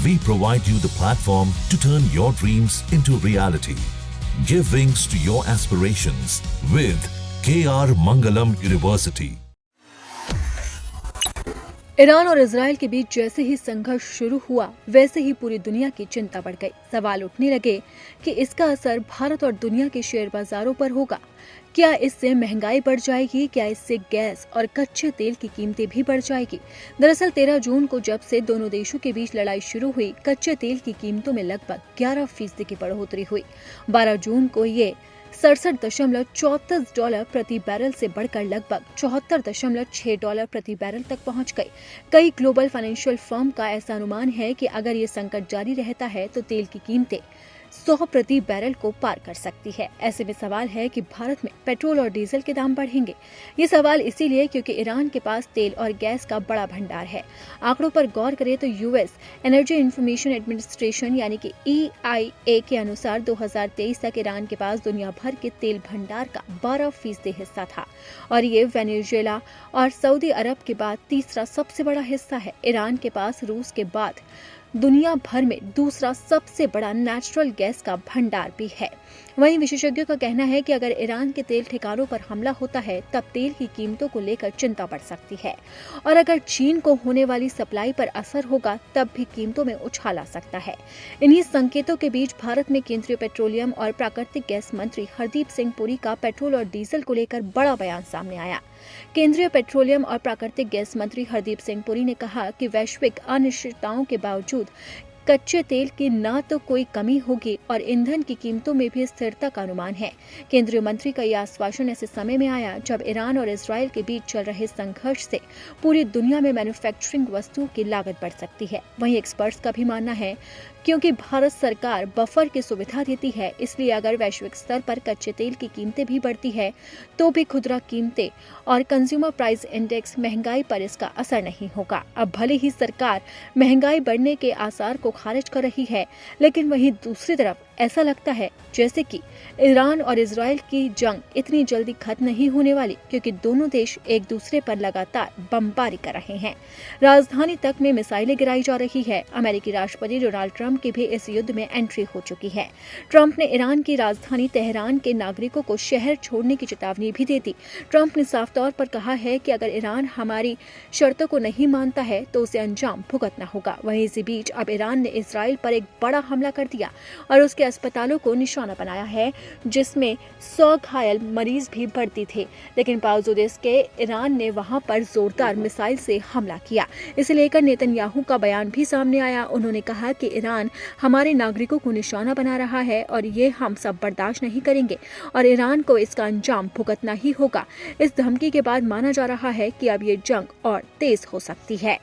We provide you the platform to turn your dreams into reality. Give wings to your aspirations with KR Mangalam University. Iran और Israel के बीच जैसे ही संघर्ष शुरू हुआ वैसे ही पूरी दुनिया की चिंता बढ़ गई। सवाल उठने लगे कि इसका असर भारत और दुनिया के शेयर बाजारों पर होगा। क्या इससे महंगाई बढ़ जाएगी? क्या इससे गैस और कच्चे तेल की कीमतें भी बढ़ जाएगी? दरअसल 13 जून को जब से दोनों देशों के बीच लड़ाई शुरू हुई, कच्चे तेल की कीमतों में लगभग 11% की बढ़ोतरी हुई। 12 जून को ये $67.34 प्रति बैरल से बढ़कर लगभग $74.6 प्रति बैरल तक पहुंच गई। कई ग्लोबल फाइनेंशियल फर्म का ऐसा अनुमान है कि अगर ये संकट जारी रहता है तो तेल की कीमतें 100 प्रति बैरल को पार कर सकती है। ऐसे में सवाल है कि भारत में पेट्रोल और डीजल के दाम बढ़ेंगे। ये सवाल इसीलिए क्योंकि ईरान के पास तेल और गैस का बड़ा भंडार है। आंकड़ों पर गौर करें तो यूएस एनर्जी इंफॉर्मेशन एडमिनिस्ट्रेशन यानी कि EIA के अनुसार 2023 तक ईरान के पास दुनिया भर के तेल भंडार का 12% हिस्सा था और ये वेनेजुएला और सऊदी अरब के बाद तीसरा सबसे बड़ा हिस्सा है। ईरान के पास रूस के बाद दुनिया भर में दूसरा सबसे बड़ा नेचुरल गैस का भंडार भी है। वहीं विशेषज्ञों का कहना है कि अगर ईरान के तेल ठिकानों पर हमला होता है तब तेल की कीमतों को लेकर चिंता बढ़ सकती है और अगर चीन को होने वाली सप्लाई पर असर होगा तब भी कीमतों में उछाल आ सकता है। इन्हीं संकेतों के बीच भारत में केंद्रीय पेट्रोलियम और प्राकृतिक गैस मंत्री हरदीप सिंह पुरी का पेट्रोल और डीजल को लेकर बड़ा बयान सामने आया। केंद्रीय पेट्रोलियम और प्राकृतिक गैस मंत्री हरदीप सिंह पुरी ने कहा कि वैश्विक अनिश्चितताओं के बावजूद कच्चे तेल की न तो कोई कमी होगी और ईंधन की कीमतों में भी स्थिरता का अनुमान है। केंद्रीय मंत्री का यह आश्वासन ऐसे समय में आया जब ईरान और इजराइल के बीच चल रहे संघर्ष से पूरी दुनिया में मैन्युफैक्चरिंग वस्तुओं की लागत बढ़ सकती है। वहीं एक्सपर्ट्स का भी मानना है क्योंकि भारत सरकार बफर की सुविधा देती है, इसलिए अगर वैश्विक स्तर पर कच्चे तेल की कीमतें भी बढ़ती है तो भी खुदरा कीमतें और कंज्यूमर प्राइस इंडेक्स महंगाई पर इसका असर नहीं होगा। अब भले ही सरकार महंगाई बढ़ने के आसार को खारिज कर रही है, लेकिन वहीं दूसरी तरफ ऐसा लगता है जैसे कि ईरान और इजराइल की जंग इतनी जल्दी खत्म नहीं होने वाली, क्योंकि दोनों देश एक दूसरे पर लगातार बमबारी कर रहे हैं। राजधानी तक में मिसाइलें गिराई जा रही है। अमेरिकी राष्ट्रपति डोनाल्ड ट्रंप की भी इस युद्ध में एंट्री हो चुकी है। ट्रंप ने ईरान की राजधानी तेहरान के नागरिकों को शहर छोड़ने की चेतावनी भी दे दी। ट्रंप ने साफ तौर पर कहा है कि अगर ईरान हमारी शर्तों को नहीं मानता है तो उसे अंजाम भुगतना होगा। वहीं इसी बीच अब ईरान ने इजराइल पर एक बड़ा हमला कर दिया और उसके अस्पतालों को निशाना बनाया है, जिसमें 100 घायल मरीज भी भर्ती थे। लेकिन बावजूद इसके ईरान ने वहां पर जोरदार मिसाइल से हमला किया। इसे लेकर नेतन्याहू का बयान भी सामने आया। उन्होंने कहा कि ईरान हमारे नागरिकों को निशाना बना रहा है और ये हम सब बर्दाश्त नहीं करेंगे और ईरान को इसका अंजाम भुगतना ही होगा। इस धमकी के बाद माना जा रहा है कि अब ये जंग और तेज हो सकती है।